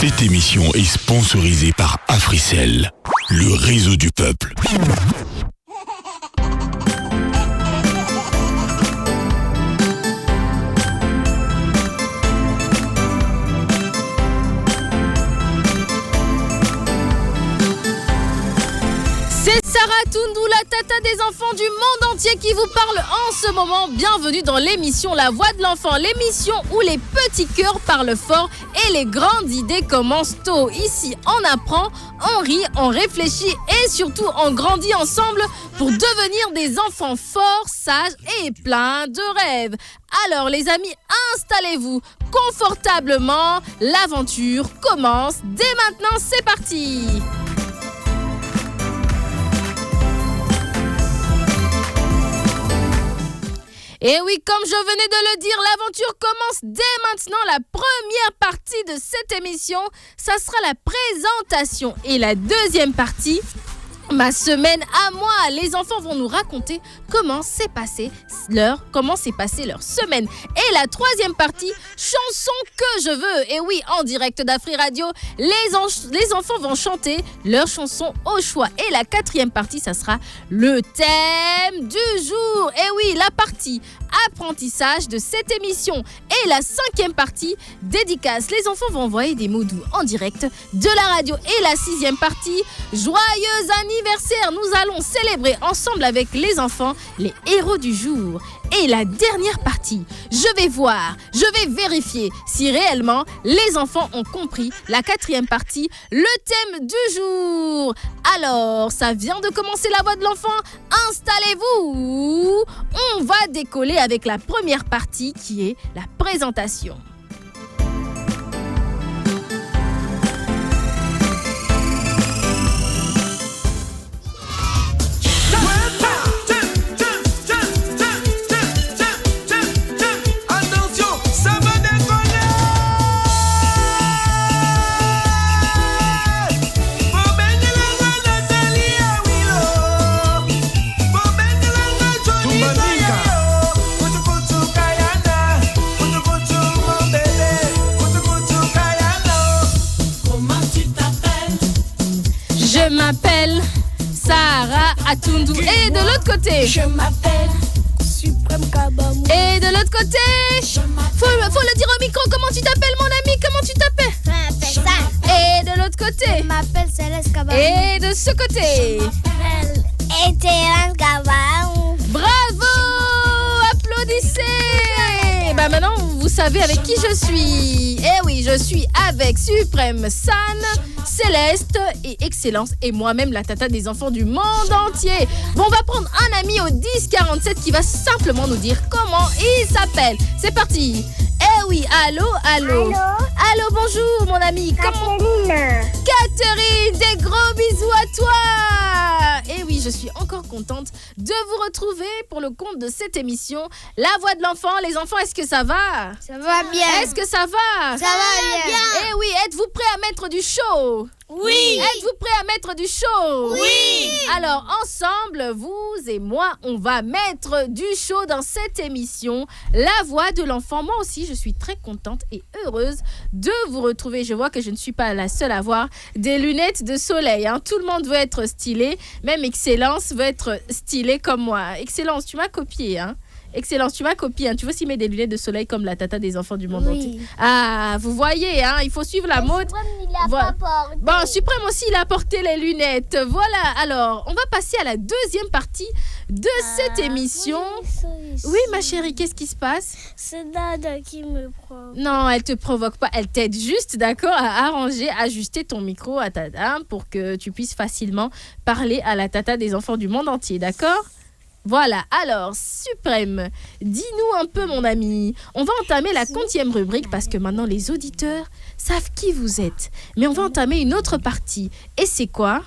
Cette émission est sponsorisée par Africell, le réseau du peuple. C'est Sarah Toundou, la tata des enfants du monde entier qui vous parle en ce moment. Bienvenue dans l'émission La Voix de l'Enfant, l'émission où les petits cœurs parlent fort et les grandes idées commencent tôt. Ici, on apprend, on rit, on réfléchit et surtout on grandit ensemble pour devenir des enfants forts, sages et pleins de rêves. Alors les amis, installez-vous confortablement, l'aventure commence dès maintenant, c'est parti! Et oui, comme je venais de le dire, l'aventure commence dès maintenant. La première partie de cette émission, ça sera la présentation. Et la deuxième partie, ma semaine à moi. Les enfants vont nous raconter comment s'est passée leur semaine. Et la troisième partie, chanson que je veux. Et oui, en direct d'Afri Radio, les enfants vont chanter leur chanson au choix. Et la quatrième partie, ça sera le thème du jour. Et oui, la partie apprentissage de cette émission. Et la cinquième partie, dédicace. Les enfants vont envoyer des mots doux en direct de la radio. Et la sixième partie, joyeux anniversaire. Nous allons célébrer ensemble avec les enfants les héros du jour. Et la dernière partie, je vais vérifier si réellement les enfants ont compris la quatrième partie, le thème du jour. Alors, ça vient de commencer la voix de l'enfant. Installez-vous. On va décoller avec la première partie qui est la présentation. Je m'appelle Sarah Toundou. Et de l'autre côté, je m'appelle Suprême Kabamou. Et de l'autre côté, faut le dire au micro. Comment tu t'appelles, mon ami? Comment tu t'appelles? Je m'appelle Sam. Et de l'autre côté, Je m'appelle Céleste Kabamou. Et de ce côté, Je m'appelle Étienne Kabamou. bravo! Applaudissez! Bah maintenant, vous savez avec qui je suis. Eh oui, je suis avec Suprême San, Céleste et Excellence et moi-même, la tata des enfants du monde entier. Bon, on va prendre un ami au 1047 qui va simplement nous dire comment il s'appelle. C'est parti. Eh oui, allô. Allô, Bonjour mon ami. Catherine. Catherine, des gros bisous à toi. Et oui, je suis encore contente de vous retrouver pour le compte de cette émission La Voix de l'Enfant. Les enfants, est-ce que ça va? Ça va bien. Est-ce que ça va? Ça va bien. Eh oui, êtes-vous prêts à mettre du show? Oui. Êtes-vous prêts à mettre du show? Oui. Alors, ensemble, vous et moi, on va mettre du show dans cette émission La Voix de l'Enfant. Moi aussi, je suis très contente et heureuse de vous retrouver. Je vois que je ne suis pas la seule à avoir des lunettes de soleil, hein. Tout le monde veut être stylé. Même Excellence veut être stylée comme moi. Excellence, tu m'as copié, hein. Excellence, tu m'as copié, hein. Tu veux aussi mettre des lunettes de soleil comme la tata des enfants du monde entier. Ah, vous voyez, hein, il faut suivre la mode. Voilà. Bon, Suprême aussi, il a porté les lunettes. Voilà, alors, on va passer à la deuxième partie de cette émission. Oui, ma chérie, qu'est-ce qui se passe? C'est Dada qui me prend. Non, elle te provoque pas, elle t'aide juste, d'accord, à arranger, ajuster ton micro à ta dame pour que tu puisses facilement parler à la tata des enfants du monde entier, d'accord? Voilà, alors, Suprême, dis-nous un peu, mon ami. On va entamer la 50e rubrique parce que maintenant, les auditeurs savent qui vous êtes. Mais on va entamer une autre partie. Et c'est quoi?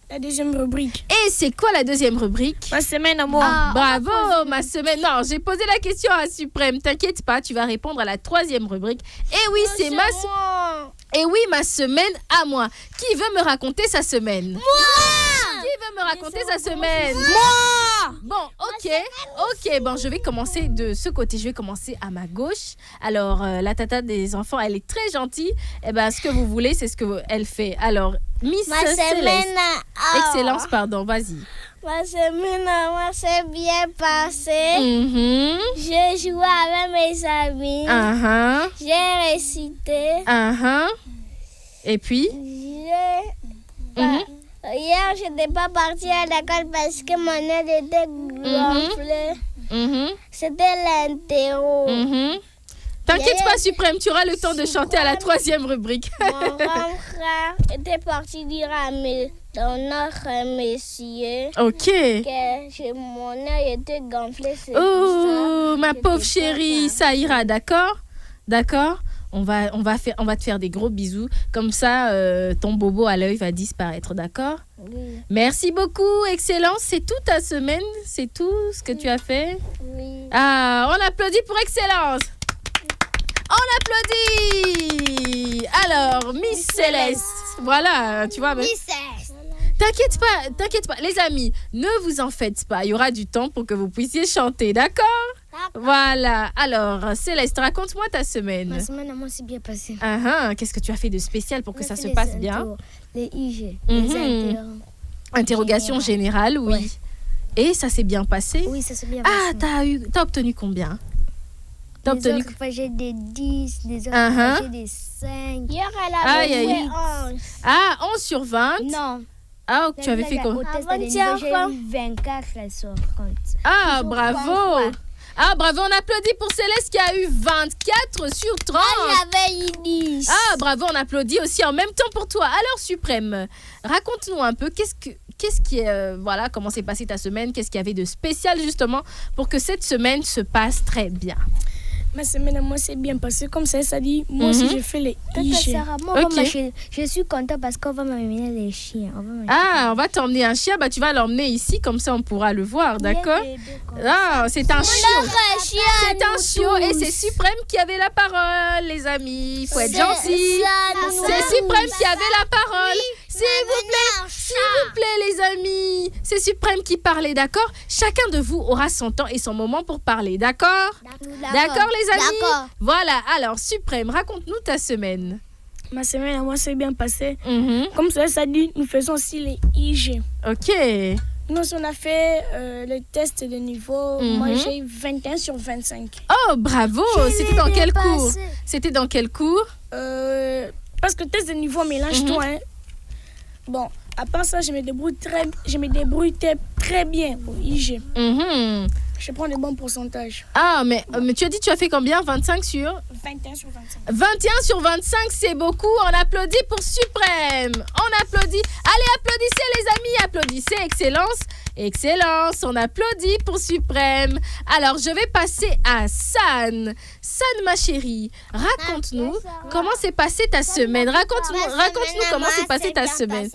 La deuxième rubrique. Et c'est quoi la deuxième rubrique? Ma semaine à moi. Bravo, ma semaine. Non, j'ai posé la question à Suprême. T'inquiète pas, tu vas répondre à la troisième rubrique. Et oui, c'est ma semaine. Et oui, ma semaine à moi. Qui veut me raconter sa semaine? Moi! Qui veut me raconter sa semaine? Moi! Bon, ok. Bon, je vais commencer de ce côté. Je vais commencer à ma gauche. Alors, la tata des enfants, elle est très gentille. Eh ben, ce que vous voulez, c'est ce qu'elle fait. Alors, Miss Céleste. Excellence, pardon, vas-y. Ma semaine, moi, s'est bien passée. J'ai joué avec mes amis. J'ai récité. Et puis? Hier, je n'étais pas partie à l'école parce que mon nez était gonflé. C'était l'interro. T'inquiète pas, Suprême, tu auras le temps de chanter à la 3e rubrique. Mon grand frère était parti dire à notre monsieur que mon nez était gonflé. Oh, ma pauvre chérie, ça ira, d'accord? D'accord? On va te faire des gros bisous. Comme ça, ton bobo à l'œil va disparaître, d'accord? Oui. Merci beaucoup, Excellence. C'est toute ta semaine? C'est tout ce que tu as fait? Oui. Ah, on applaudit pour Excellence. On applaudit. Alors, Miss Céleste. Voilà, tu vois. Miss Céleste. T'inquiète pas. Les amis, ne vous en faites pas. Il y aura du temps pour que vous puissiez chanter, d'accord? Voilà. Alors, Céleste, raconte-moi ta semaine. Ma semaine, moi, s'est bien passée. Qu'est-ce que tu as fait de spécial pour que ça se passe bien? Les IG. Les interrogations générales, oui. Ouais. Et ça s'est bien passé? Oui, ça s'est bien passé. T'as obtenu combien? J'ai des 10, des autres, j'ai des 5. Hier, elle avait joué 11. 11 sur 20? Non. Ah, tu avais fait quoi? J'ai eu 24 sur 30. Bravo! Bravo, on applaudit pour Céleste qui a eu 24 sur 30. J'avais eu 10. Bravo, on applaudit aussi en même temps pour toi. Alors, Suprême, raconte-nous un peu, qu'est-ce qui est, comment s'est passée ta semaine? Qu'est-ce qu'il y avait de spécial justement pour que cette semaine se passe très bien? Ma semaine, moi, c'est bien passé. Comme ça dit, moi aussi, j'ai fait les IG. Je suis contente parce qu'on va m'amener des chiens. On va t'emmener un chien. Tu vas l'emmener ici, comme ça, on pourra le voir, d'accord? C'est un chiot. C'est un chiot et c'est Suprême qui avait la parole, les amis. Il faut être gentil. C'est Suprême qui avait la parole. S'il vous plaît, les amis. C'est Suprême qui parlait, d'accord? Chacun de vous aura son temps et son moment pour parler, d'accord? D'accord, les amis? D'accord. Voilà, alors Suprême, raconte-nous ta semaine. Ma semaine, moi, c'est bien passé. Comme ça dit, nous faisons aussi les IG. Ok. Nous, on a fait le test de niveau. Moi, j'ai eu 21 sur 25. Oh, bravo! C'était dans quel cours? C'était dans quel cours? Parce que le test de niveau mélange tout, hein. Bon, à part ça, je me débrouille très bien au IG. Je prends des bons pourcentages. Mais tu as dit tu as fait combien? 25 sur 21 sur 25. 21 sur 25, c'est beaucoup. On applaudit pour Suprême. On applaudit. Allez, applaudissez les amis. Applaudissez, Excellence. Excellence, on applaudit pour Suprême. Alors, je vais passer à San. San, ma chérie, raconte-nous comment s'est passée ta semaine. Raconte-nous comment s'est passée ta semaine.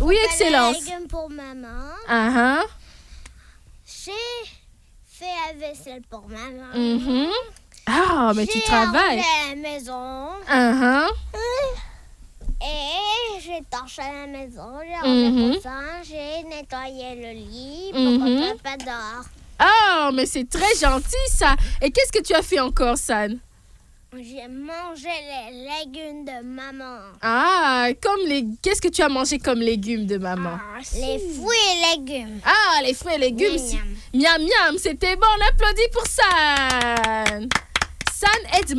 Oui, Excellence. J'ai légumes pour maman. J'ai fait la vaisselle pour maman. Mais tu travailles. J'ai rangé la maison. Et j'ai torché la maison. J'ai rangé pour ça. J'ai nettoyé le lit pour qu'on ne soit pas dehors. Mais c'est très gentil ça. Et qu'est-ce que tu as fait encore, San? J'ai mangé les légumes de maman. Qu'est-ce que tu as mangé comme légumes de maman? Les fruits et légumes. Les fruits et légumes. Miam, miam, c'était bon. On applaudit pour San. San aide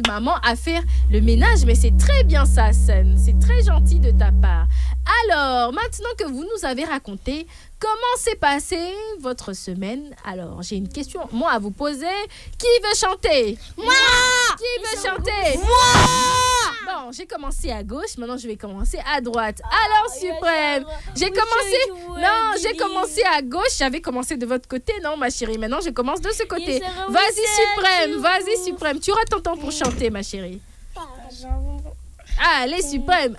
maman à faire le ménage, mais c'est très bien ça, San. C'est très gentil de ta part. Alors, maintenant que vous nous avez raconté comment s'est passée votre semaine, alors j'ai une question, moi, à vous poser. Qui veut chanter? Moi! Qui veut chanter? Moi! Bon, j'ai commencé à gauche, maintenant je vais commencer à droite. Alors, Suprême, j'ai commencé à gauche, j'avais commencé de votre côté, non, ma chérie? Maintenant, je commence de ce côté. Vas-y, Suprême, tu auras ton temps pour chanter, ma chérie. Allez, Suprême.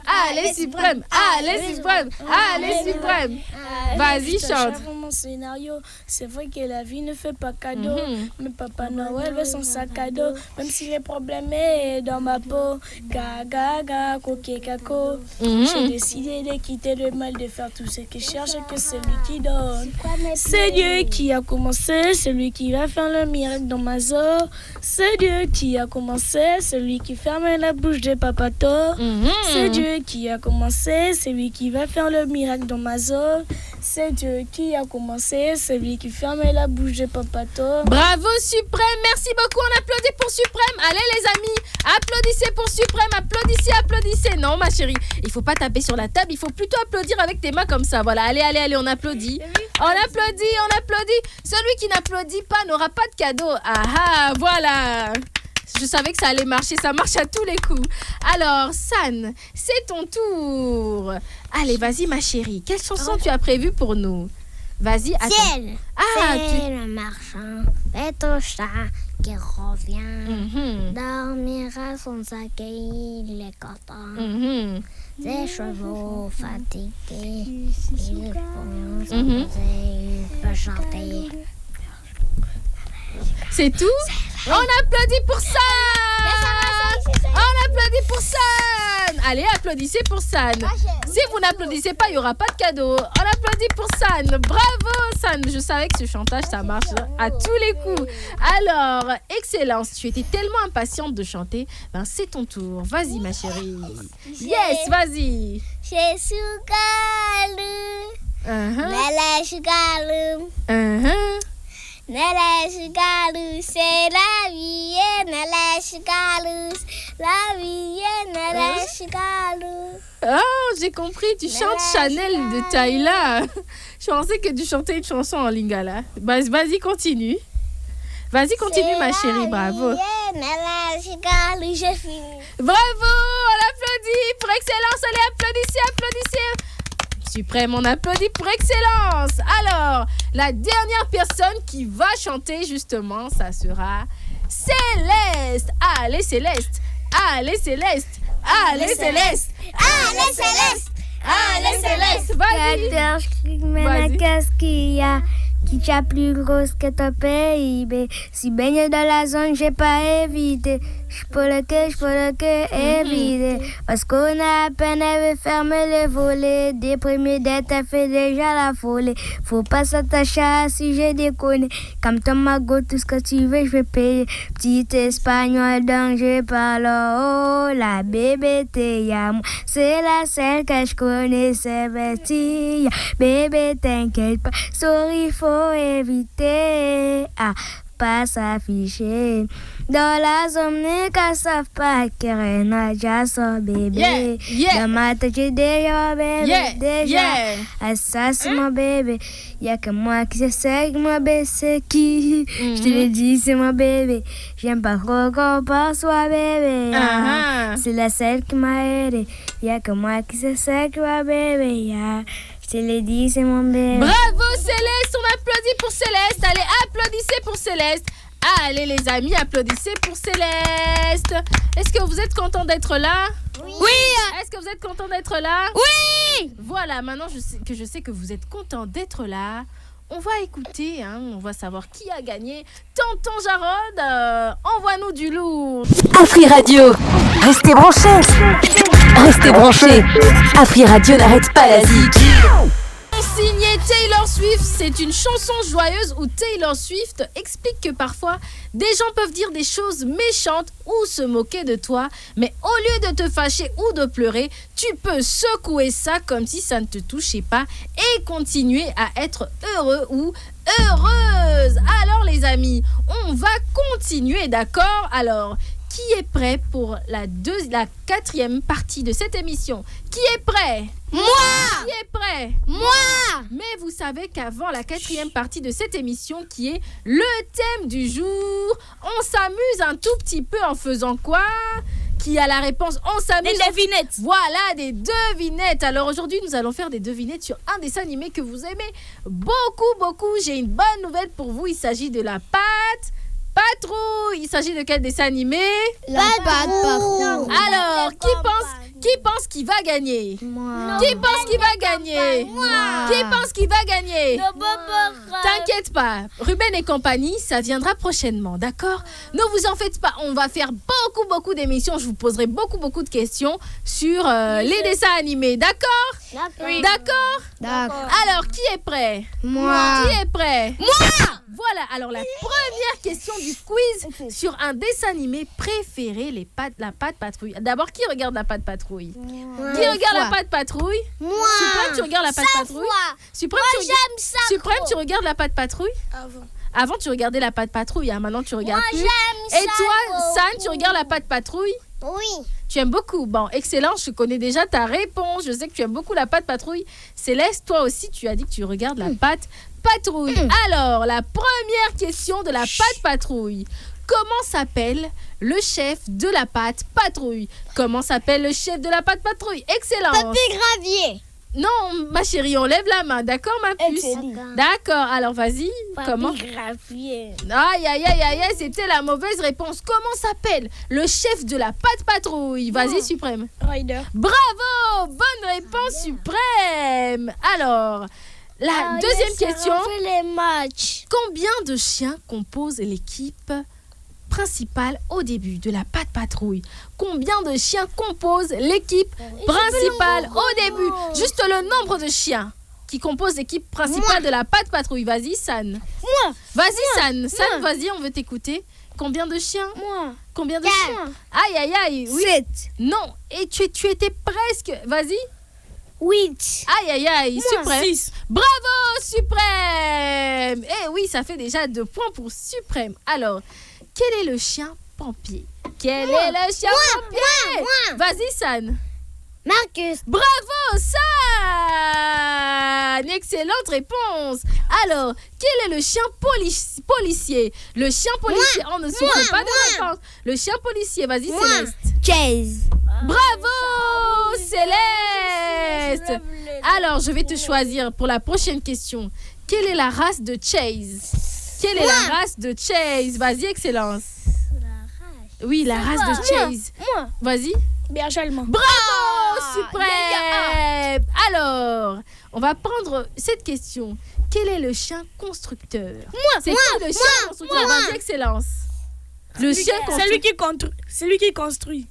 Vas-y, chante. mon scénario. C'est vrai que la vie ne fait pas cadeau. Mais Papa Noël veut son sac à dos. Même si les problèmes est dans ma peau. Gaga, coquet, caco. J'ai décidé de quitter le mal, de faire tout ce que je cherche, que c'est lui qui donne. C'est Dieu qui a commencé, c'est lui qui va faire le miracle dans ma zone. C'est Dieu qui a commencé, c'est lui qui ferme la bouche de Papato. C'est Dieu qui a commencé, c'est lui qui va faire le miracle dans ma zone. C'est Dieu qui a commencé, c'est lui qui ferme la bouche de Papato. Bravo Suprême, merci beaucoup, on applaudit pour Suprême. Allez les amis, applaudissez pour Suprême, applaudissez. Non ma chérie, il faut pas taper sur la table, il faut plutôt applaudir avec tes mains comme ça. Voilà, allez, on applaudit. On applaudit. Celui qui n'applaudit pas n'aura pas de cadeau. Ah, voilà. Je savais que ça allait marcher, ça marche à tous les coups. Alors, San, c'est ton tour. Allez, vas-y ma chérie, quelle chanson tu as prévue pour nous? Vas-y, attends. Ciel, c'est le marchand, est au chat qui revient. Dormira son sac et il est content. Des chevaux fatigués, il peut chanter. C'est tout? On applaudit pour San! On applaudit pour San! Allez, applaudissez pour San. Si vous n'applaudissez pas, il n'y aura pas de cadeau. On applaudit pour San. Bravo San! Je savais que ce chantage, ça marche à tous les coups. Alors, excellence, tu étais tellement impatiente de chanter. Ben, c'est ton tour. Vas-y ma chérie. Yes, vas-y. C'est Sugalu. Nala Sugalu. Nala Sugalu, c'est la vie. Nala Sugalu, la vie. Nala Sugalu. Oh, j'ai compris, tu chantes Chanel de Taïla. Je pensais que tu chantais une chanson en lingala. Vas-y, continue. Vas-y, continue ma chérie, bravo. Nala Sugalu, j'ai fini. Bravo, on applaudit pour excellence. Allez, applaudissez. Suprême, on applaudit pour excellence. Alors, la dernière personne qui va chanter justement, ça sera Céleste. Allez Céleste. Allez Céleste. Allez Céleste. Allez Céleste. Allez Céleste. Vas-y. Qu'est-ce qu'il y a qui t'a plus grosse que ton PIB? Si baigne dans la zone, j'ai pas évité. Je peux le que éviter. Parce qu'on a à peine avait fermé les volets. Déprimé d'être fait déjà la folie. Faut pas s'attacher à si j'ai déconné. Comme ton magot, tout ce que tu veux, je vais payer. Petit espagnol dont je parle. Oh, la bébé t'es à moi. C'est la seule que je connais, c'est Betty. Bébé, t'inquiète pas. Sorry, faut éviter. Pas s'afficher dans la zone qu'à savent pas que Rena déjà son bébé. Dans ma tête j'ai déjà bébé ça c'est mon bébé. Y'a que moi qui sais que mon bébé c'est qui. Je te l'ai dit c'est mon bébé. J'aime pas trop qu'on pense soit bébé. C'est la seule qui m'a aidé. Y'a que moi qui sais que mon bébé. Je te l'ai dit, c'est mon bébé. Bravo Céleste, on applaudit pour Céleste. Allez, applaudissez pour Céleste. Allez les amis, applaudissez pour Céleste. Est-ce que vous êtes contents d'être là? Oui. Est-ce que vous êtes contents d'être là? Oui. Voilà, maintenant je sais que vous êtes contents d'être là. On va écouter, on va savoir qui a gagné. Tonton Jarod, envoie-nous du lourd. Afri Radio, restez branchés. Restez branchés. Afri Radio n'arrête pas la zik. Signé Taylor Swift, c'est une chanson joyeuse où Taylor Swift explique que parfois des gens peuvent dire des choses méchantes ou se moquer de toi, mais au lieu de te fâcher ou de pleurer, tu peux secouer ça comme si ça ne te touchait pas et continuer à être heureux ou heureuse. Alors les amis, on va continuer, d'accord? Alors, qui est prêt pour la 4e partie de cette émission? Qui est prêt? Moi! Qui est prêt? Moi! Mais vous savez qu'avant la 4e partie de cette émission, qui est le thème du jour, on s'amuse un tout petit peu en faisant quoi? Qui a la réponse? On s'amuse. Des devinettes. Voilà, des devinettes. Alors aujourd'hui, nous allons faire des devinettes sur un dessin animé que vous aimez beaucoup. J'ai une bonne nouvelle pour vous. Il s'agit de la Patrouille. Il s'agit de quel dessin animé? La Patrouille. Alors, Qui pense qu'il va gagner? Moi. Qui pense qu'il va gagner? Qui pense qu'il va gagner? T'inquiète pas, Ruben et compagnie, ça viendra prochainement, d'accord? Ne vous en faites pas, on va faire beaucoup d'émissions. Je vous poserai beaucoup de questions sur les dessins animés, d'accord? Oui. D'accord? D'accord. Alors, qui est prêt? Moi. Qui est prêt? Moi! Voilà, alors la première question du quiz sur un dessin animé préféré, la Patte Patrouille. D'abord, qui regarde la Patte Patrouille? Qui regarde la Patte Patrouille? Moi. Suprême, tu regardes la Patte Patrouille? Suprême, J'aime ça. Suprême, tu regardes la Patte Patrouille? Avant, tu regardais la Patte Patrouille, hein. Maintenant, tu regardes plus. Et toi, San, tu regardes la Patte Patrouille? Oui. Tu aimes beaucoup. Bon, excellent, je connais déjà ta réponse. Je sais que tu aimes beaucoup la Patte Patrouille. Céleste, toi aussi, tu as dit que tu regardes la Patte Patrouille. Alors, la première question de la Patte Patrouille. Comment s'appelle le chef de la Patte Patrouille? Comment s'appelle le chef de la Patte Patrouille? Excellent. Papy Gravier. Non, ma chérie, on lève la main, d'accord, ma puce? D'accord, alors vas-y. Comment? Gravier. Aïe, c'était la mauvaise réponse. Comment s'appelle le chef de la Patte Patrouille? Vas-y, Suprême. Ryder. Bravo, bonne réponse, Suprême. Alors, la deuxième question. Les matchs. Combien de chiens composent l'équipe principale au début de la Patte Patrouille? Combien de chiens composent l'équipe principale au début? Juste le nombre de chiens qui composent l'équipe principale de la Patte Patrouille. Vas-y, San. Moi. Vas-y, San. San, vas-y, on veut t'écouter. Combien de chiens? Moi. Combien de chiens? Aïe. Oui. 7. Non, et tu étais presque. Vas-y. 8. Aïe, Suprême. 6. Bravo, Suprême. Eh oui, ça fait déjà 2 points pour Suprême. Alors, quel est le chien pompier? Quel est le chien pompier? Moi. Vas-y, San. Marcus. Bravo, San. Excellente réponse. Alors, quel est le chien policier? Le chien policier, on ne souffle pas de réponse. Le chien policier, vas-y, Céleste. Chase. Bravo, Céleste. Alors, je vais te choisir pour la prochaine question. Quelle est la race de Chase? Quelle est la race de Chase? Vas-y, Excellence. Oui, la race de Chase. Moi. Vas-y. Berger allemand. Bravo, Suprême. Alors, on va prendre cette question. Quel est le chien constructeur? C'est qui le chien constructeur? Vas-y, Excellence. Le chien constructeur. C'est lui qui construit.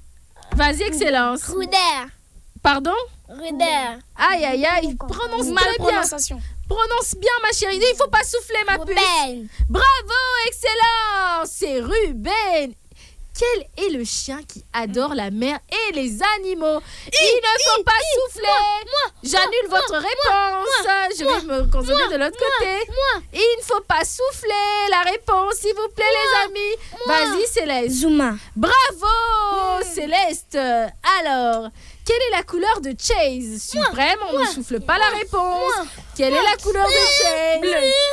Vas-y, Excellence. Ruder. Pardon? Ruder. Aïe. Prononce Mal très bien. prononciation. Prononce bien, ma chérie. Il ne faut pas souffler, ma puce. Ruben. Bravo, excellent. C'est Ruben. Quel est le chien qui adore la mer et les animaux? Il ne faut pas souffler. J'annule votre réponse. Je vais me concentrer de l'autre côté. Il ne faut pas souffler la réponse, s'il vous plaît, les amis. Vas-y, Céleste. Zuma. Bravo, Céleste. Alors, quelle est la couleur de Chase? Suprême, on ne souffle pas la réponse. Quelle est la couleur de Chase?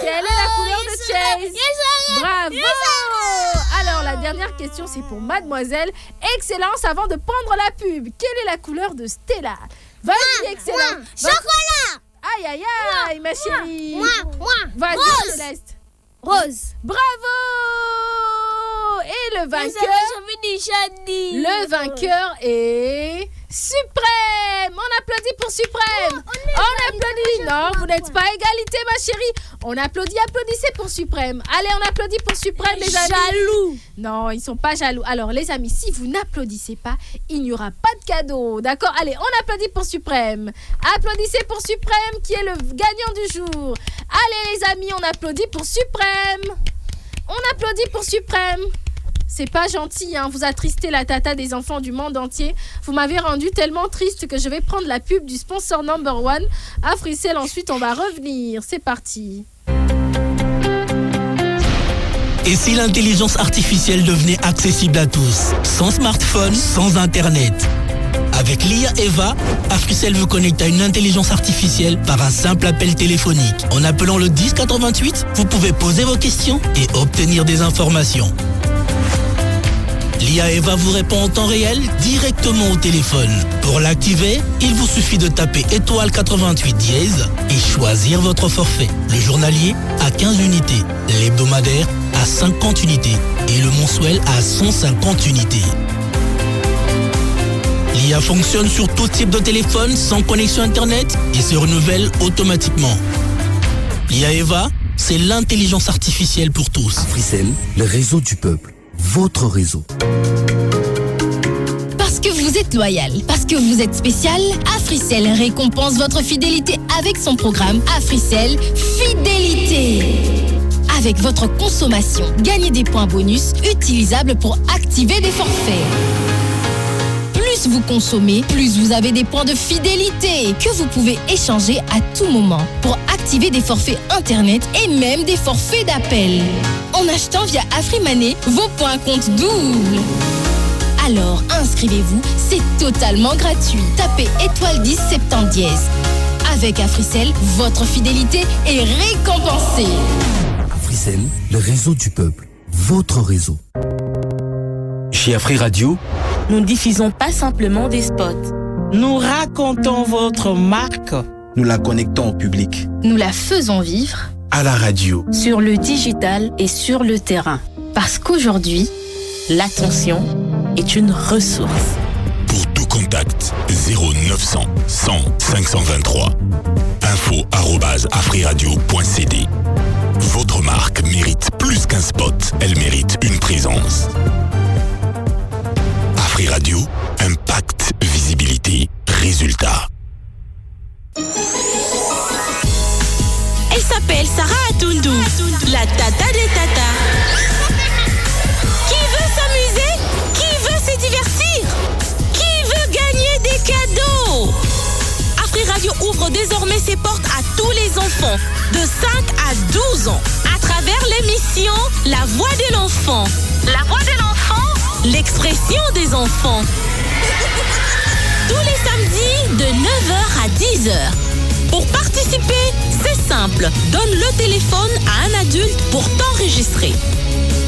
Quelle est la couleur de Chase? Bravo. Alors, la dernière question, c'est pour Mademoiselle Excellence avant de prendre la pub. Quelle est la couleur de Stella? Vas-y, Excellence. Chocolat. Aïe, ma chérie. Moi. Vas-y, Rose. Céleste. Rose. Bravo. Et le vainqueur? Le vainqueur est Suprême. On applaudit pour Suprême. On applaudit. Non, vous n'êtes pas à égalité, ma chérie. On applaudit, applaudissez pour Suprême. Allez, on applaudit pour Suprême, les amis. Jaloux. Non, ils sont pas jaloux. Alors, les amis, si vous n'applaudissez pas, il n'y aura pas de cadeau. D'accord? Allez, on applaudit pour Suprême. Applaudissez pour Suprême, qui est le gagnant du jour. Allez, les amis, on applaudit pour Suprême. On applaudit pour Suprême. C'est pas gentil, hein. Vous attristez la tata des enfants du monde entier. Vous m'avez rendu tellement triste que je vais prendre la pub du sponsor number 1. Africell, ensuite on va revenir. C'est parti. Et si l'intelligence artificielle devenait accessible à tous, sans smartphone, sans internet? Avec l'IA Eva, Africell vous connecte à une intelligence artificielle par un simple appel téléphonique. En appelant le 1088, vous pouvez poser vos questions et obtenir des informations. L'IA Eva vous répond en temps réel directement au téléphone. Pour l'activer, il vous suffit de taper étoile 88 dièse et choisir votre forfait. Le journalier à 15 unités, l'hebdomadaire à 50 unités et le mensuel à 150 unités. L'IA fonctionne sur tout type de téléphone sans connexion Internet et se renouvelle automatiquement. L'IA Eva, c'est l'intelligence artificielle pour tous. Africell, le réseau du peuple. Votre réseau. Parce que vous êtes loyal, parce que vous êtes spécial, Africell récompense votre fidélité avec son programme Africell Fidélité. Avec votre consommation, gagnez des points bonus utilisables pour activer des forfaits. Plus vous consommez, plus vous avez des points de fidélité que vous pouvez échanger à tout moment pour activer des forfaits Internet et même des forfaits d'appel. En achetant via AfriMoney, vos points comptent double. Alors inscrivez-vous, c'est totalement gratuit. Tapez étoile 10 70 dièse. Avec Africell, votre fidélité est récompensée. Africell, le réseau du peuple. Votre réseau. Chez Afri Radio, nous ne diffusons pas simplement des spots. Nous racontons votre marque. Nous la connectons au public. Nous la faisons vivre. À la radio. Sur le digital et sur le terrain. Parce qu'aujourd'hui, l'attention est une ressource. Pour tout contact, 0900 100 523. info@afriradio.cd. Votre marque mérite plus qu'un spot, elle mérite une présence. Afri Radio, impact, visibilité, résultat. Elle s'appelle Sarah Atundu, la tata des tatas. Qui veut s'amuser? Qui veut se divertir? Qui veut gagner des cadeaux? Afri Radio ouvre désormais ses portes à tous les enfants de 5 à 12 ans à travers l'émission La Voix de l'Enfant. La Voix de l'Enfant, l'expression des enfants. Tous les samedis de 9h à 10h. Pour participer, c'est simple. Donne le téléphone à un adulte pour t'enregistrer.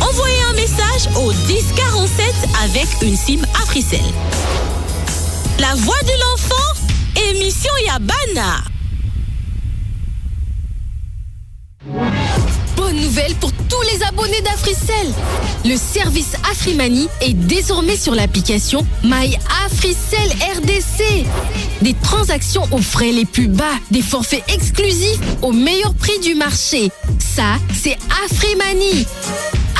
Envoyez un message au 1047 avec une SIM Africell. La Voix de l'Enfant, émission Yabana. Bonne nouvelle pour tous les abonnés d'Africell. Le service AfriMoney est désormais sur l'application My Africell RDC. Des transactions aux frais les plus bas, des forfaits exclusifs au meilleur prix du marché. Ça, c'est AfriMoney.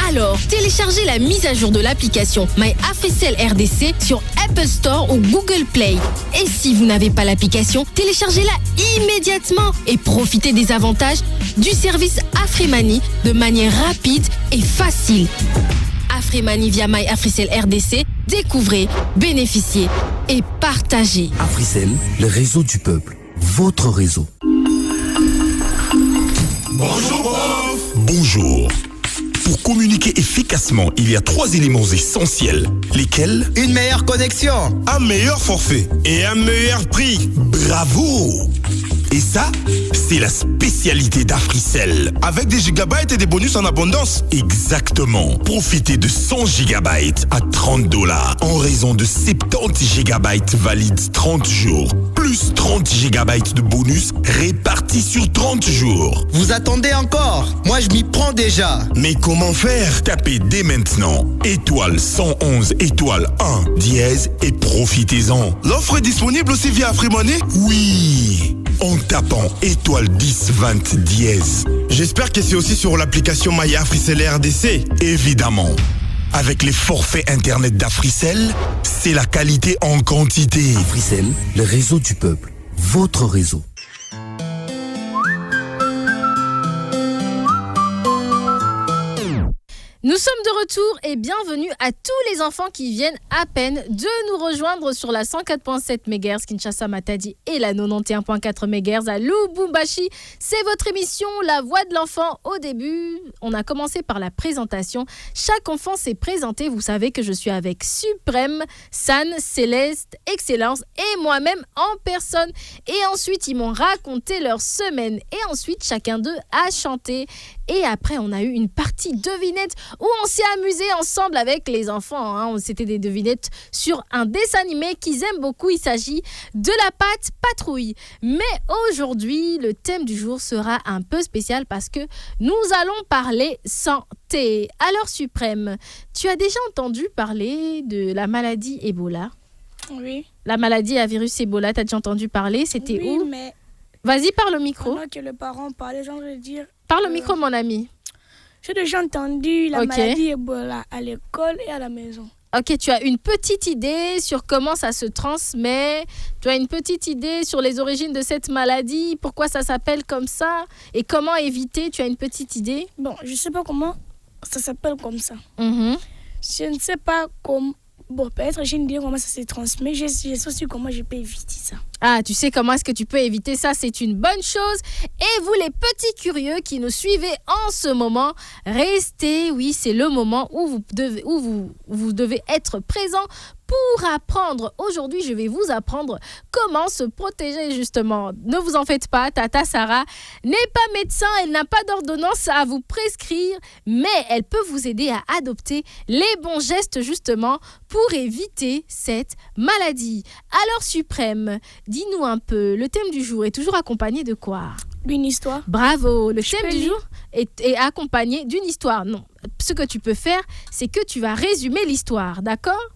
Alors, téléchargez la mise à jour de l'application My Africell RDC sur Apple Store ou Google Play. Et si vous n'avez pas l'application, téléchargez-la immédiatement et profitez des avantages du service AfriMoney de manière rapide et facile. AfriMoney via My Africell RDC, découvrez, bénéficiez et partagez. Africell, le réseau du peuple. Votre réseau. Bonjour, prof. Bonjour. Pour communiquer efficacement, il y a 3 éléments essentiels. Lesquels? Une meilleure connexion, un meilleur forfait et un meilleur prix. Bravo! Et ça, c'est la spécialité d'Africell. avec des gigabytes et des bonus en abondance. Exactement. Profitez de 100 gigabytes à $30 en raison de 70 gigabytes valides 30 jours. Plus 30 gigabytes de bonus répartis sur 30 jours. Vous attendez encore? Moi, je m'y prends déjà. Mais comment faire? Tapez dès maintenant étoile 111 étoile 1 dièse et profitez-en. L'offre est disponible aussi via AfriMoney? Oui, en tapant étoile 10 20 dièse. J'espère que c'est aussi sur l'application My Africell RDC. Évidemment. Avec les forfaits Internet d'Africell, c'est la qualité en quantité. Africell, le réseau du peuple. Votre réseau. Nous sommes de retour et bienvenue à tous les enfants qui viennent à peine de nous rejoindre sur la 104.7 MHz Kinshasa Matadi et la 91.4 MHz à Lubumbashi. C'est votre émission La Voix de l'Enfant. Au début, on a commencé par la présentation. Chaque enfant s'est présenté. Vous savez que je suis avec Suprême, San, Céleste, Excellence et moi-même en personne. Et ensuite, ils m'ont raconté leur semaine. Et ensuite, chacun d'eux a chanté. Et après, on a eu une partie devinette où on s'est amusé ensemble avec les enfants. C'était des devinettes sur un dessin animé qu'ils aiment beaucoup. Il s'agit de La Patte Patrouille. Mais aujourd'hui, le thème du jour sera un peu spécial parce que nous allons parler santé. Alors Suprême, tu as déjà entendu parler de la maladie Ebola ? Oui. La maladie à virus Ebola, t'as déjà entendu parler? C'était oui, où? Mais vas-y, parle au micro. Pendant que le parent parlait, j'aimerais dire... Parle au micro, mon ami. J'ai déjà entendu la maladie Ebola à l'école et à la maison. Ok, tu as une petite idée sur comment ça se transmet. Tu as une petite idée sur les origines de cette maladie, pourquoi ça s'appelle comme ça et comment éviter. Tu as une petite idée? Bon, je ne sais pas comment ça s'appelle comme ça. Mm-hmm. Je ne sais pas comment... Bon, peut-être j'ai une idée comment ça se transmet. Je sais aussi comment je peux éviter ça. Ah, tu sais comment est-ce que tu peux éviter ça? C'est une bonne chose. Et vous, les petits curieux qui nous suivez en ce moment, restez. Oui, c'est le moment où vous devez être présents pour apprendre. Aujourd'hui, je vais vous apprendre comment se protéger justement. Ne vous en faites pas, Tata Sarah n'est pas médecin, elle n'a pas d'ordonnance à vous prescrire, mais elle peut vous aider à adopter les bons gestes justement pour éviter cette maladie. Alors Suprême, dis-nous un peu, le thème du jour est toujours accompagné de quoi? D'une histoire. Bravo, le thème du jour est accompagné d'une histoire. Non, ce que tu peux faire, c'est que tu vas résumer l'histoire, d'accord?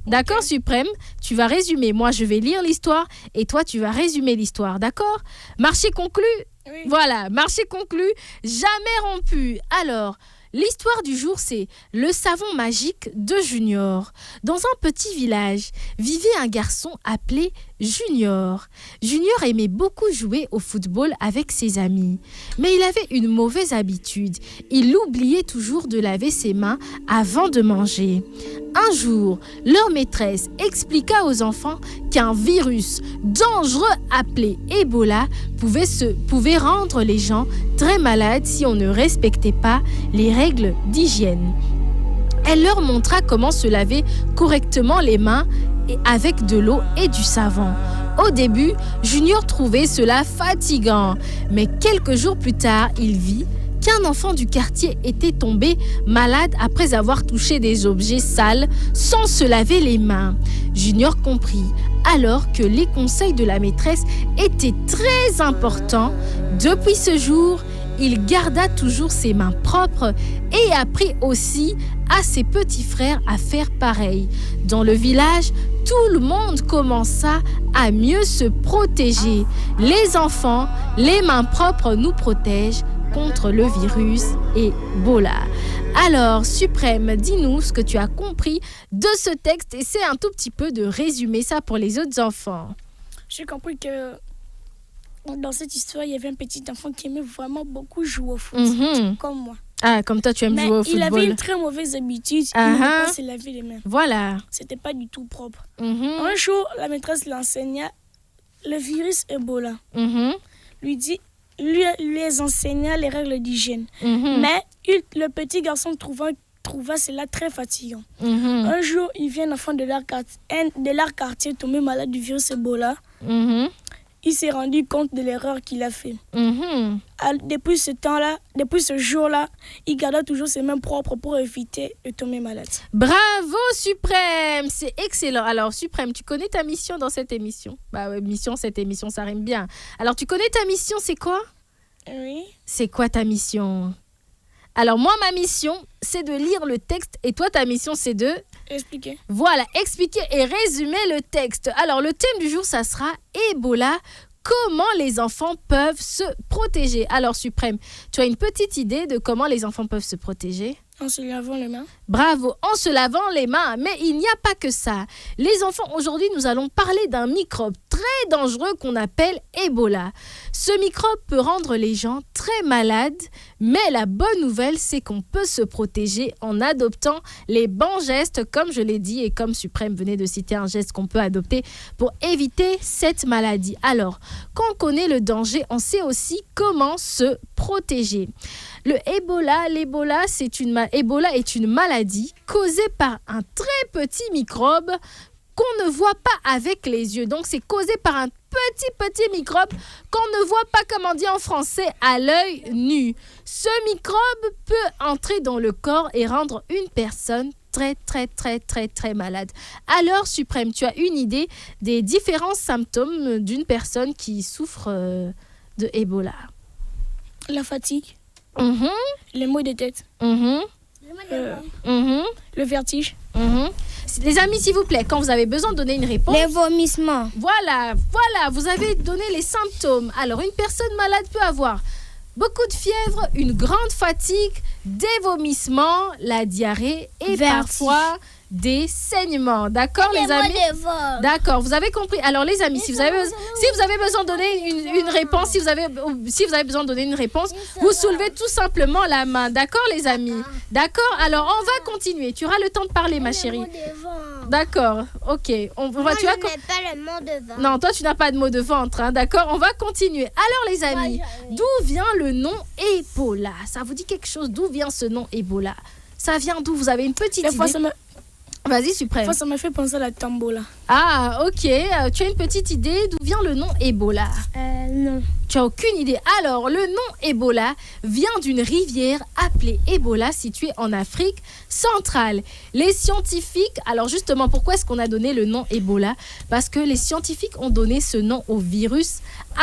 D'accord, Suprême, tu vas résumer. Moi, je vais lire l'histoire et toi, tu vas résumer l'histoire. D'accord? Marché conclu? Oui. Voilà, marché conclu, jamais rompu. Alors, l'histoire du jour, c'est le savon magique de Junior. Dans un petit village, vivait un garçon appelé Junior. Junior aimait beaucoup jouer au football avec ses amis. Mais il avait une mauvaise habitude. Il oubliait toujours de laver ses mains avant de manger. Un jour, leur maîtresse expliqua aux enfants qu'un virus dangereux appelé Ebola pouvait rendre les gens très malades si on ne respectait pas les règles d'hygiène. Elle leur montra comment se laver correctement les mains avec de l'eau et du savon. Au début, Junior trouvait cela fatigant, mais quelques jours plus tard, il vit qu'un enfant du quartier était tombé malade après avoir touché des objets sales sans se laver les mains. Junior comprit alors que les conseils de la maîtresse étaient très importants. Depuis ce jour, il garda toujours ses mains propres et apprit aussi à ses petits frères à faire pareil. Dans le village, tout le monde commença à mieux se protéger. Les enfants, les mains propres nous protègent contre le virus Ebola. Alors, Suprême, dis-nous ce que tu as compris de ce texte. Essaie un tout petit peu de résumer ça pour les autres enfants. J'ai compris que dans cette histoire, il y avait un petit enfant qui aimait vraiment beaucoup jouer au foot, comme moi. Ah, comme toi, tu aimes jouer au football. Mais il avait une très mauvaise habitude, il ne pas se laver les mains. Voilà. C'était pas du tout propre. Un jour, la maîtresse l'enseigna le virus Ebola. Lui enseigna les règles d'hygiène. Mais le petit garçon trouva cela très fatigant. Un jour, il vient un enfant de leur quartier tomber malade du virus Ebola. Il s'est rendu compte de l'erreur qu'il a fait. Depuis ce jour-là, il garda toujours ses mains propres pour éviter de tomber malade. Bravo, Suprême! C'est excellent. Alors, Suprême, tu connais ta mission dans cette émission? Cette émission, ça rime bien. Alors, tu connais ta mission, c'est quoi? Oui. C'est quoi ta mission? Alors, moi, ma mission, c'est de lire le texte et toi, ta mission, c'est de... Expliquer. Voilà, expliquer et résumer le texte. Alors, le thème du jour, ça sera Ebola. Comment les enfants peuvent se protéger? Alors, Suprême, tu as une petite idée de comment les enfants peuvent se protéger? En se lavant les mains. Bravo, en se lavant les mains. Mais il n'y a pas que ça. Les enfants, aujourd'hui, nous allons parler d'un microbe très dangereux qu'on appelle Ebola. Ce microbe peut rendre les gens très malades, mais la bonne nouvelle, c'est qu'on peut se protéger en adoptant les bons gestes, comme je l'ai dit et comme Suprême venait de citer un geste qu'on peut adopter pour éviter cette maladie. Alors, quand on connaît le danger, on sait aussi comment se protéger. L'Ebola est une maladie causée par un très petit microbe qu'on ne voit pas avec les yeux. Donc, c'est causé par un petit microbe qu'on ne voit pas, comme on dit en français, à l'œil nu. Ce microbe peut entrer dans le corps et rendre une personne très malade. Alors, Suprême, tu as une idée des différents symptômes d'une personne qui souffre de Ebola? La fatigue. Mm-hmm. Les maux de tête. Mm-hmm. Les Le vertige. Les amis, s'il vous plaît, quand vous avez besoin de donner une réponse... Les vomissements. Voilà, vous avez donné les symptômes. Alors, une personne malade peut avoir beaucoup de fièvre, une grande fatigue, des vomissements, la diarrhée et parfois des saignements. D'accord, les amis? D'accord, vous avez compris. Alors, les amis, si vous avez besoin de donner une réponse, si vous avez besoin de donner une réponse, vous soulevez tout simplement la main. D'accord, les amis? D'accord? Alors, on va continuer. Tu auras le temps de parler, ma chérie. D'accord, ok. Tu n'as pas le mot de ventre. Non, toi, tu n'as pas de mot de ventre. Hein, d'accord, on va continuer. Alors, les amis, d'où vient le nom Ebola? Ça vous dit quelque chose? D'où vient ce nom Ebola? Ça vient d'où? Vous avez une petite idée? Vas-y, Suprême. Ça m'a fait penser à la tambola. Ah, ok. Tu as une petite idée d'où vient le nom Ebola? Non. Tu n'as aucune idée. Alors, le nom Ebola vient d'une rivière appelée Ebola située en Afrique centrale. Les scientifiques... Alors, justement, pourquoi est-ce qu'on a donné le nom Ebola? Parce que les scientifiques ont donné ce nom au virus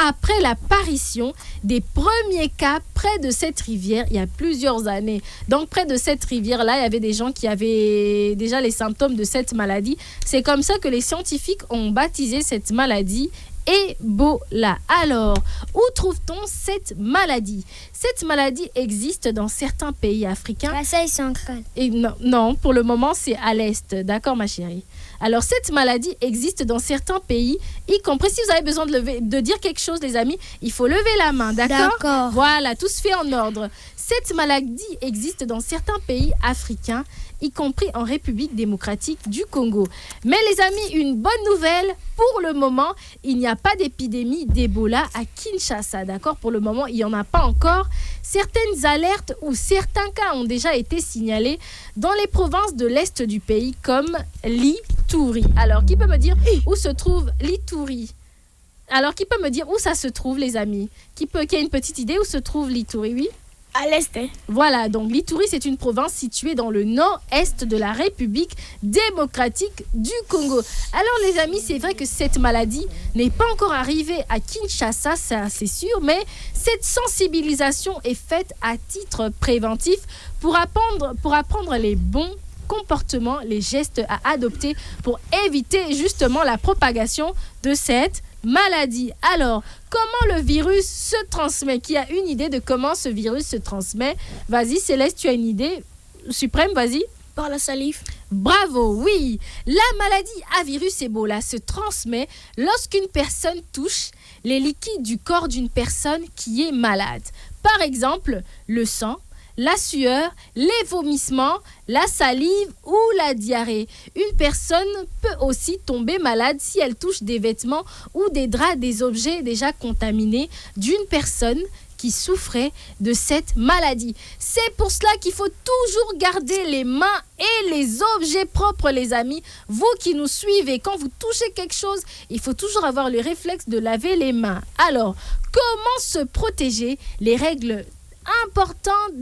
après l'apparition des premiers cas près de cette rivière il y a plusieurs années. Donc, près de cette rivière-là, il y avait des gens qui avaient déjà les symptômes de cette maladie. C'est comme ça que les scientifiques ont baptisé cette maladie Ebola. Alors, où trouve-t-on cette maladie? Cette maladie existe dans certains pays africains. L'Afrique centrale. Et non, pour le moment, c'est à l'Est. D'accord, ma chérie? Alors, cette maladie existe dans certains pays, y compris si vous avez besoin de dire quelque chose, les amis, il faut lever la main, d'accord? Voilà, tout se fait en ordre. Cette maladie existe dans certains pays africains, y compris en République démocratique du Congo. Mais les amis, une bonne nouvelle, pour le moment, il n'y a pas d'épidémie d'Ebola à Kinshasa, d'accord? Pour le moment, il n'y en a pas encore. Certaines alertes ou certains cas ont déjà été signalés dans les provinces de l'Est du pays, comme l'Ituri. Alors, qui peut me dire où se trouve l'Ituri? Alors, qui peut me dire où ça se trouve, les amis? Qui a une petite idée où se trouve l'Ituri? Oui? À l'Est. Voilà, donc l'Ituri, c'est une province située dans le nord-est de la République démocratique du Congo. Alors les amis, c'est vrai que cette maladie n'est pas encore arrivée à Kinshasa, ça c'est sûr, mais cette sensibilisation est faite à titre préventif pour apprendre les bons comportements, les gestes à adopter pour éviter justement la propagation de cette maladie. Alors, comment le virus se transmet? Qui a une idée de comment ce virus se transmet? Vas-y, Céleste, tu as une idée? Suprême, vas-y. Par la salive. Bravo, oui. La maladie à virus Ebola se transmet lorsqu'une personne touche les liquides du corps d'une personne qui est malade. Par exemple, le sang, la sueur, les vomissements, la salive ou la diarrhée. Une personne peut aussi tomber malade si elle touche des vêtements ou des draps, des objets déjà contaminés d'une personne qui souffrait de cette maladie. C'est pour cela qu'il faut toujours garder les mains et les objets propres, les amis. Vous qui nous suivez, quand vous touchez quelque chose, il faut toujours avoir le réflexe de laver les mains. Alors, comment se protéger? Les règles importantes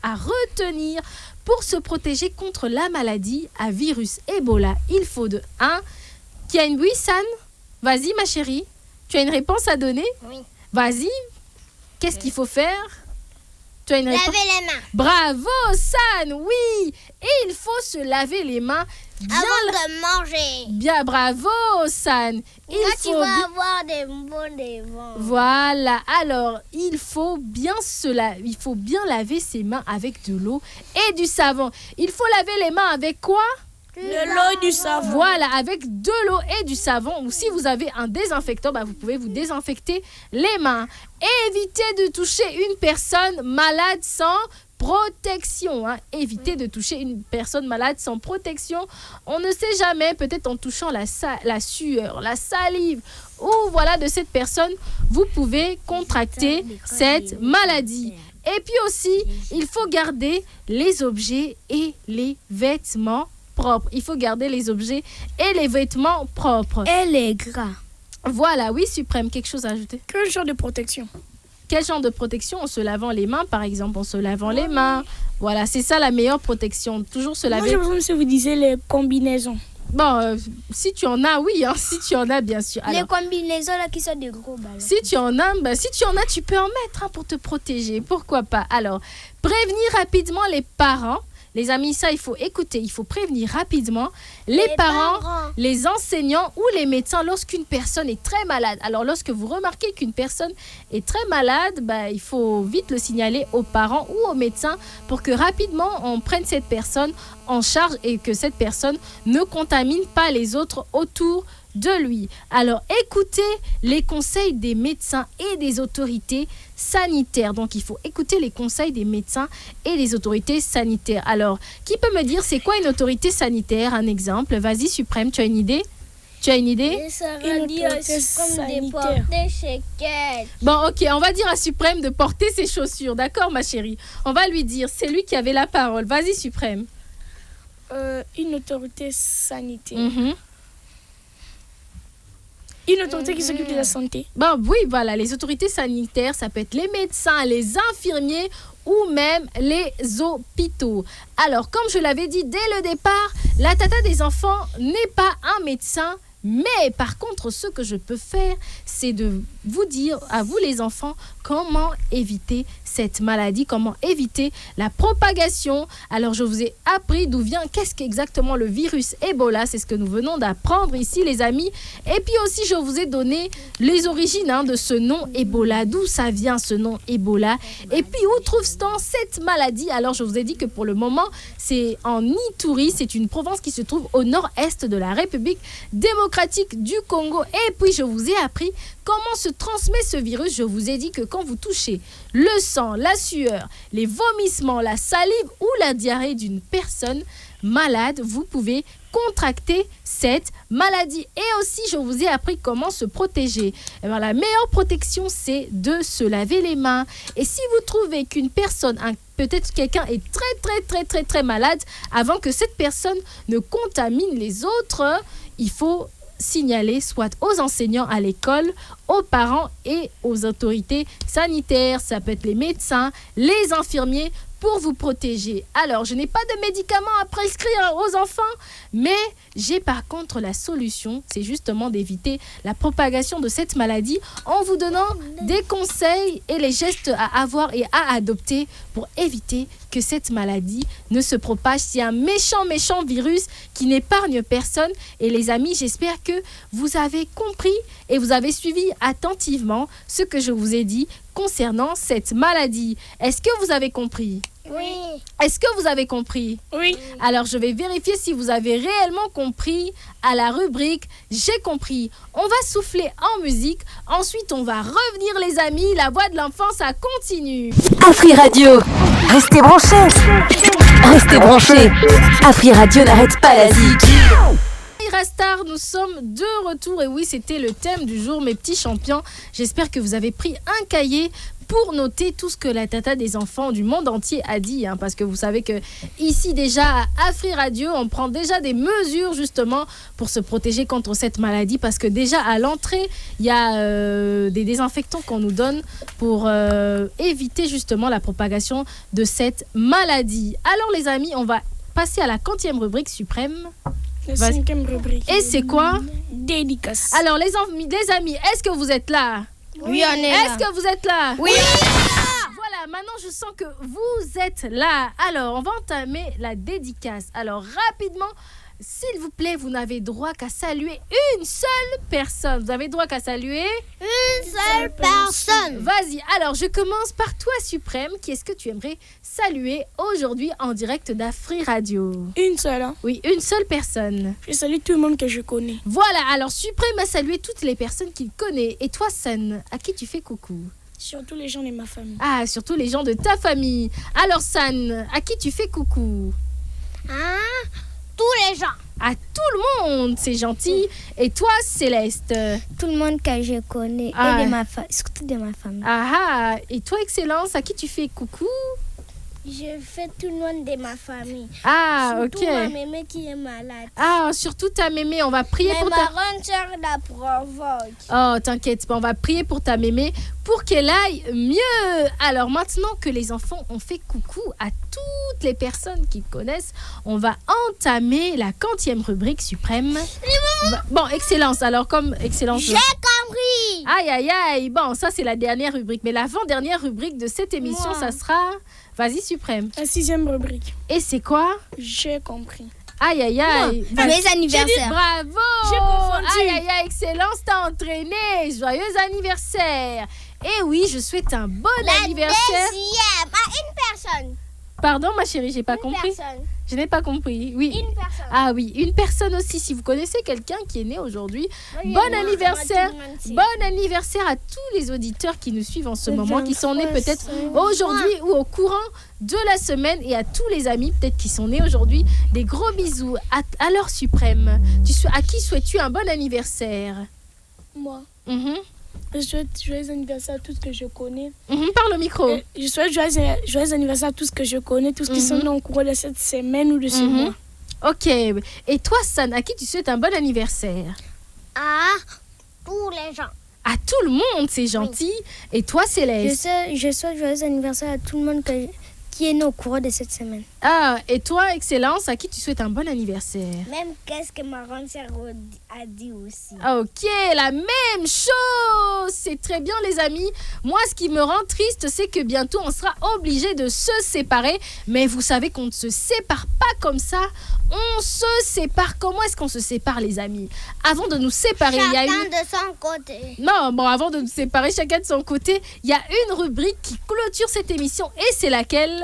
à retenir pour se protéger contre la maladie à virus Ebola. Il faut de 1. Qui a une oui, San? Vas-y, ma chérie. Tu as une réponse à donner? Oui. Vas-y. Qu'est-ce qu'il faut faire? Tu as une réponse? Laver les mains. Bravo, San, oui. Et il faut se laver les mains bien avant de manger. Bien, bravo, San. Tu vas avoir des bons devants. Voilà. Alors, il faut bien laver ses mains avec de l'eau et du savon. Il faut laver les mains avec quoi? De l'eau et du savon. Voilà, avec de l'eau et du savon. Ou si vous avez un désinfectant, vous pouvez vous désinfecter les mains. Évitez de toucher une personne malade sans protection. Évitez de toucher une personne malade sans protection. On ne sait jamais, peut-être en touchant la sueur, la salive ou voilà de cette personne, vous pouvez contracter cette maladie. Et puis aussi, il faut garder les objets et les vêtements propres. Il faut garder les objets et les vêtements propres. Et les gras. Voilà, oui, Suprême, quelque chose à ajouter? Quel genre de protection? Quel genre de protection? En se lavant les mains, par exemple, en se lavant les mains. Voilà, c'est ça la meilleure protection. Toujours se laver. Moi, j'ai besoin que vous disiez les combinaisons. Bon, si tu en as, oui, hein, si tu en as, bien sûr. Alors, les combinaisons là qui sont des gros ballons. Si tu en as, tu peux en mettre pour te protéger. Pourquoi pas? Alors, prévenir rapidement les parents. Les amis, ça, il faut écouter. Il faut prévenir rapidement les parents, les enseignants ou les médecins lorsqu'une personne est très malade. Alors, lorsque vous remarquez qu'une personne est très malade, il faut vite le signaler aux parents ou aux médecins pour que rapidement, on prenne cette personne en charge et que cette personne ne contamine pas les autres autour de lui. Alors, écoutez les conseils des médecins et des autorités sanitaires. Donc, il faut écouter les conseils des médecins et des autorités sanitaires. Alors, qui peut me dire c'est quoi une autorité sanitaire? Un exemple. Vas-y, Suprême, tu as une idée? Une autorité sanitaire. Bon, ok, on va dire à Suprême de porter ses chaussures. D'accord, ma chérie? On va lui dire, c'est lui qui avait la parole. Vas-y, Suprême. Une autorité sanitaire. Une autorité qui s'occupe de la santé. Bon, oui, voilà, les autorités sanitaires, ça peut être les médecins, les infirmiers ou même les hôpitaux. Alors, comme je l'avais dit dès le départ, la tata des enfants n'est pas un médecin, mais par contre, ce que je peux faire, c'est de vous dire, à vous les enfants, comment éviter cette maladie, comment éviter la propagation. Alors, je vous ai appris d'où vient, qu'est-ce qu'exactement le virus Ebola, c'est ce que nous venons d'apprendre ici, les amis. Et puis aussi, je vous ai donné les origines de ce nom Ebola, d'où ça vient ce nom Ebola. Et puis, où trouve-t-on cette maladie? Alors, je vous ai dit que pour le moment, c'est en Ituri, c'est une province qui se trouve au nord-est de la République démocratique du Congo. Et puis, je vous ai appris comment se transmet ce virus. Je vous ai dit que quand vous touchez le sang, la sueur, les vomissements, la salive ou la diarrhée d'une personne malade, vous pouvez contracter cette maladie. Et aussi, je vous ai appris comment se protéger. Et bien, la meilleure protection, c'est de se laver les mains. Et si vous trouvez qu'une personne, peut-être quelqu'un est très malade, avant que cette personne ne contamine les autres, il faut signaler soit aux enseignants à l'école, aux parents et aux autorités sanitaires. Ça peut être les médecins, les infirmiers pour vous protéger. Alors, je n'ai pas de médicaments à prescrire aux enfants, mais j'ai par contre la solution, c'est justement d'éviter la propagation de cette maladie en vous donnant des conseils et les gestes à avoir et à adopter pour éviter que cette maladie ne se propage. C'est un méchant virus qui n'épargne personne. Et les amis, j'espère que vous avez compris et vous avez suivi attentivement ce que je vous ai dit concernant cette maladie. Est-ce que vous avez compris? Oui. Est-ce que vous avez compris? Oui. Alors, je vais vérifier si vous avez réellement compris à la rubrique « J'ai compris ». On va souffler en musique. Ensuite, on va revenir, les amis. La voix de l'enfant, ça continue. Afri Radio, restez branchés. Restez branchés. Afri Radio n'arrête pas la zik. Star, nous sommes de retour et oui, c'était le thème du jour, mes petits champions. J'espère que vous avez pris un cahier pour noter tout ce que la tata des enfants du monde entier a dit, parce que vous savez que ici déjà à Afri Radio, on prend déjà des mesures justement pour se protéger contre cette maladie, parce que déjà à l'entrée, il y a des désinfectants qu'on nous donne pour éviter justement la propagation de cette maladie. Alors les amis, on va passer à la 40e rubrique suprême. La 5e rubrique. Et c'est quoi? Dédicace. Alors les amis, est-ce que vous êtes là? Oui, on est là. Est-ce que vous êtes là? Oui, on est là. Voilà, maintenant je sens que vous êtes là. Alors, on va entamer la dédicace. Alors, rapidement, s'il vous plaît, vous n'avez droit qu'à saluer une seule personne. Vous avez droit qu'à saluer une seule personne. Vas-y, alors je commence par toi, Suprême. Qui est-ce que tu aimerais saluer aujourd'hui en direct d'Afri Radio? Une seule, Oui, une seule personne. Je salue tout le monde que je connais. Voilà, alors Suprême a salué toutes les personnes qu'il connaît. Et toi, San, à qui tu fais coucou? Surtout les gens de ma famille. Ah, surtout les gens de ta famille. Alors, San, à qui tu fais coucou? Tous les gens. À tout le monde, c'est gentil. Et toi, Céleste? Tout le monde que je connais et de ma famille, surtout de ma famille. Ah, et toi, Excellence, à qui tu fais coucou? Je fais tout le monde de ma famille. Ah, surtout ok. ma mémé qui est malade. Ah, surtout ta mémé. On va prier pour ta... ma grande sœur la provoque. Oh, t'inquiète pas, on va prier pour ta mémé pour qu'elle aille mieux. Alors maintenant que les enfants ont fait coucou à toutes les personnes qu'ils connaissent, on va entamer la 40e rubrique suprême. Bon, excellence. Alors comme excellence... J'ai compris. Aïe, aïe, aïe. Bon, ça c'est la dernière rubrique. Mais l'avant-dernière rubrique de cette émission, ça sera... Vas-y, suprême. La 6e rubrique. Et c'est quoi? J'ai compris. Aïe, aïe, aïe. Joyeux anniversaire. Bravo. J'ai confondu. Aïe, aïe, aïe, excellence, t'as entraîné. Joyeux anniversaire. Et oui, je souhaite un bon anniversaire. Deuxième. À une personne. Pardon, ma chérie, j'ai pas compris. Personne. Je n'ai pas compris. Oui. Une personne. Ah oui, une personne aussi. Si vous connaissez quelqu'un qui est né aujourd'hui, Oui, bon moi, anniversaire. moi, tout le monde sait. Bon anniversaire à tous les auditeurs qui nous suivent en ce moment, qui sont nés peut-être aujourd'hui ou au courant de la semaine, et à tous les amis peut-être qui sont nés aujourd'hui. Des gros bisous à l'heure suprême. À qui souhaites-tu un bon anniversaire? Moi. Mhm. Je souhaite joyeux anniversaire à tous que je connais. Parle au micro. Je souhaite joyeux anniversaire à tous que je connais, tous qui sont nés au cours de cette semaine ou de ce mois. Ok. Et toi, San, à qui tu souhaites un bon anniversaire? À tous les gens. À tout le monde, c'est gentil. Et toi, Céleste? Je souhaite joyeux anniversaire à tout le monde qui est né au cours de cette semaine. Ah, et toi, Excellence, à qui tu souhaites un bon anniversaire? Même qu'est-ce que ma grande sœur a dit aussi. Ok, la même chose. C'est très bien, les amis. Moi, ce qui me rend triste, c'est que bientôt, on sera obligé de se séparer. Mais vous savez qu'on ne se sépare pas comme ça. On se sépare. Comment est-ce qu'on se sépare, les amis? Avant de nous séparer, il y a Chacun de son côté. Non, bon, avant de nous séparer, chacun de son côté, il y a une rubrique qui clôture cette émission. Et c'est laquelle?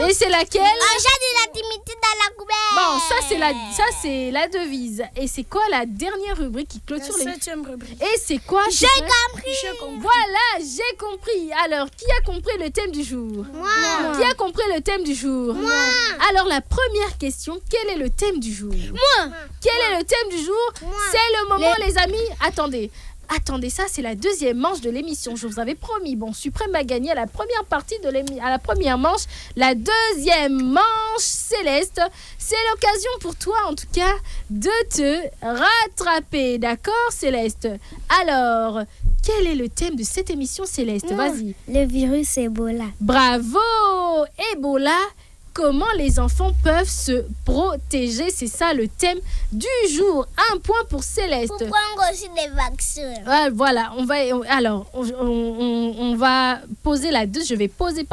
Et c'est laquelle? J'ai de l'intimité dans la couverte. Bon, ça c'est la devise. Et c'est quoi la dernière rubrique qui clôture La 7e rubrique. Et c'est quoi? J'ai compris. Voilà, j'ai compris. Alors, qui a compris le thème du jour? Moi. Qui a compris le thème du jour? Moi. Alors, la première question, quel est le thème du jour? Moi. Quel est le thème du jour? C'est le moment, les amis. Attendez, ça c'est la deuxième manche de l'émission. Je vous avais promis. Bon, Suprême a gagné à la première partie à la première manche. La deuxième manche, Céleste, c'est l'occasion pour toi en tout cas de te rattraper. D'accord, Céleste? Alors, quel est le thème de cette émission, Céleste? Vas-y. Le virus Ebola. Bravo! Ebola. Comment les enfants peuvent se protéger? C'est ça le thème du jour. Un point pour Céleste. Pour prendre aussi des vaccins. Voilà, on va poser je vais poser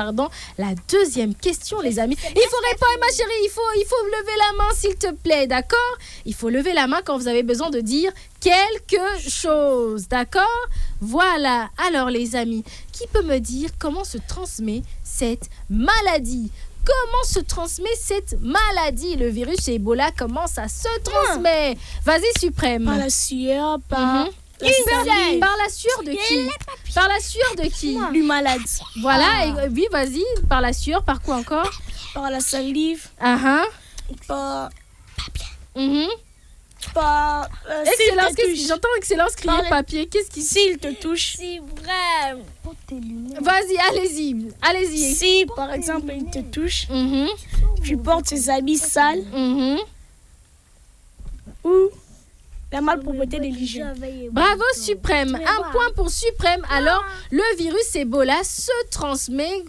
la deuxième question, les amis. Il faut répondre, ma chérie. Il faut lever la main, s'il te plaît, d'accord? Il faut lever la main quand vous avez besoin de dire quelque chose, d'accord? Voilà. Alors, les amis, qui peut me dire comment se transmet cette maladie? Comment se transmet cette maladie? Le virus Ebola, comment ça se transmet? Vas-y, Suprême. Par la sueur, par la salive. Par la sueur de qui? Par la sueur de qui? Du malade. Voilà, et, oui, vas-y. Par la sueur, par quoi encore? Par la salive. Par... Par... Excellence, j'entends Excellence crier papier. Qu'est-ce qui... S'il te touche. Si vraiment. Vas-y, allez-y. Si, par exemple, il te touche, tu portes tes habits sales, ou la malpropreté de l'hygiène. Bravo, Suprême. Un point pour Suprême. Alors, le virus Ebola se transmet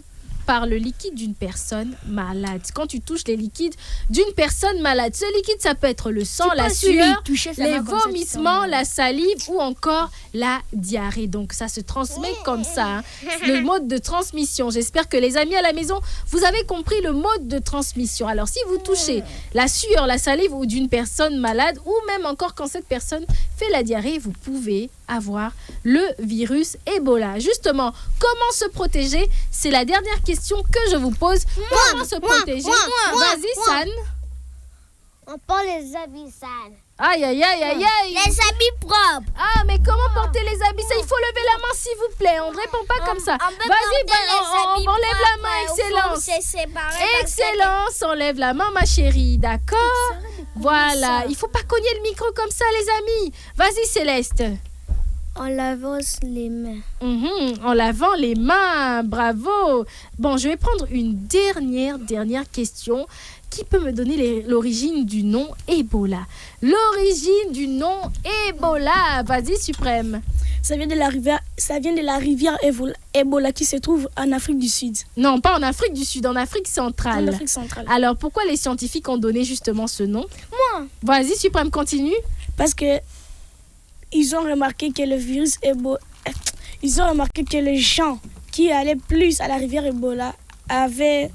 par le liquide d'une personne malade. Quand tu touches les liquides d'une personne malade, ce liquide, ça peut être le sang, la sueur, les vomissements, la salive ou encore la diarrhée. Donc, ça se transmet comme ça. Le mode de transmission. J'espère que les amis à la maison, vous avez compris le mode de transmission. Alors, si vous touchez la sueur, la salive ou d'une personne malade, ou même encore quand cette personne fait la diarrhée, vous pouvez avoir le virus Ebola. Justement, comment se protéger? C'est la dernière question que je vous pose. Comment se protéger? Vas-y, San. On porte les habits sales. Aïe. Les habits propres. Ah, mais comment porter les habits? Ça, il faut lever la main, s'il vous plaît. On ne répond pas comme ça. Vas-y, on enlève la main, Excellence. Excellence, enlève la main, ma chérie. D'accord? Voilà. Il ne faut pas cogner le micro comme ça, les amis. Vas-y, Céleste. En lavant les mains. En lavant les mains, bravo. Bon, je vais prendre une dernière question. Qui peut me donner l'origine du nom Ebola? L'origine du nom Ebola, vas-y Suprême. Ça vient de la rivière Ebola qui se trouve en Afrique du Sud. Non, pas en Afrique du Sud, en Afrique centrale. En Afrique centrale. Alors, pourquoi les scientifiques ont donné justement ce nom? Moi. Vas-y Suprême, continue. Parce que ils ont remarqué que le virus Ebola... Ils ont remarqué que les gens qui allaient plus à la rivière Ebola avaient...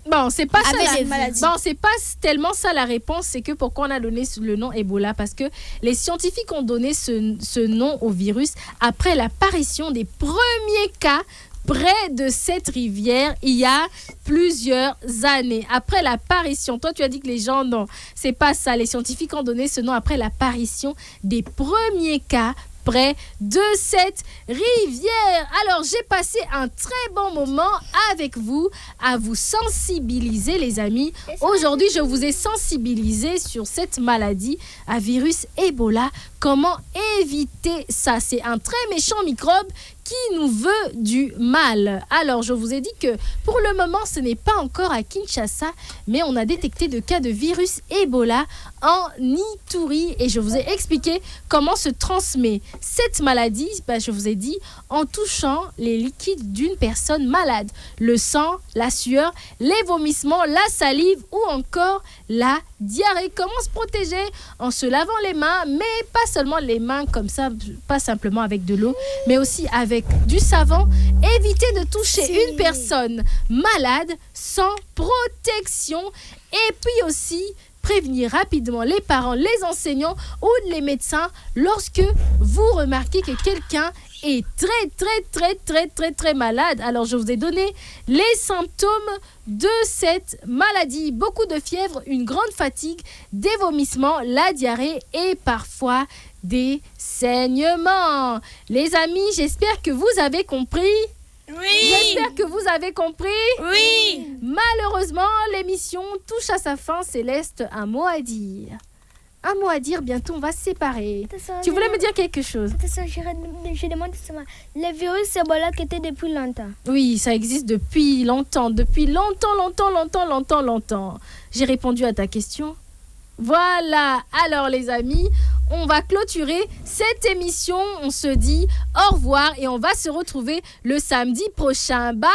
Bon, c'est pas ça maladie. Bon, c'est pas tellement ça la réponse, c'est que pourquoi on a donné le nom Ebola, parce que les scientifiques ont donné ce nom au virus après l'apparition des premiers cas près de cette rivière il y a plusieurs années. Après l'apparition, toi tu as dit que les gens, non, c'est pas ça. Les scientifiques ont donné ce nom après l'apparition des premiers cas près de cette rivière. Alors, j'ai passé un très bon moment avec vous, à vous sensibiliser, les amis. Aujourd'hui, je vous ai sensibilisé sur cette maladie à virus Ebola. Comment éviter ça? C'est un très méchant microbe qui nous veut du mal. Alors, je vous ai dit que pour le moment, ce n'est pas encore à Kinshasa, mais on a détecté de cas de virus Ebola en Ituri et je vous ai expliqué comment se transmet cette maladie. Je vous ai dit en touchant les liquides d'une personne malade, le sang, la sueur, les vomissements, la salive ou encore la diarrhée. Comment se protéger? En se lavant les mains, mais pas seulement les mains comme ça, pas simplement avec de l'eau, mais aussi avec du savon. Évitez de toucher une personne malade sans protection et puis aussi prévenir rapidement les parents, les enseignants ou les médecins lorsque vous remarquez que quelqu'un est très malade. Alors, je vous ai donné les symptômes de cette maladie. Beaucoup de fièvre, une grande fatigue, des vomissements, la diarrhée et parfois des saignements. Les amis, j'espère que vous avez compris. Oui. J'espère que vous avez compris. Oui. Malheureusement, l'émission touche à sa fin. Céleste, un mot à dire. Un mot à dire, bientôt on va se séparer. Tu voulais me dire quelque chose? Je demande seulement. Le virus Ebola qui était depuis longtemps. Oui, ça existe depuis longtemps. Depuis longtemps. J'ai répondu à ta question. Voilà, alors les amis, on va clôturer cette émission. On se dit au revoir et on va se retrouver le samedi prochain. Bye!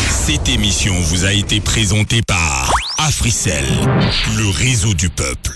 Cette émission vous a été présentée par Africell, le réseau du peuple.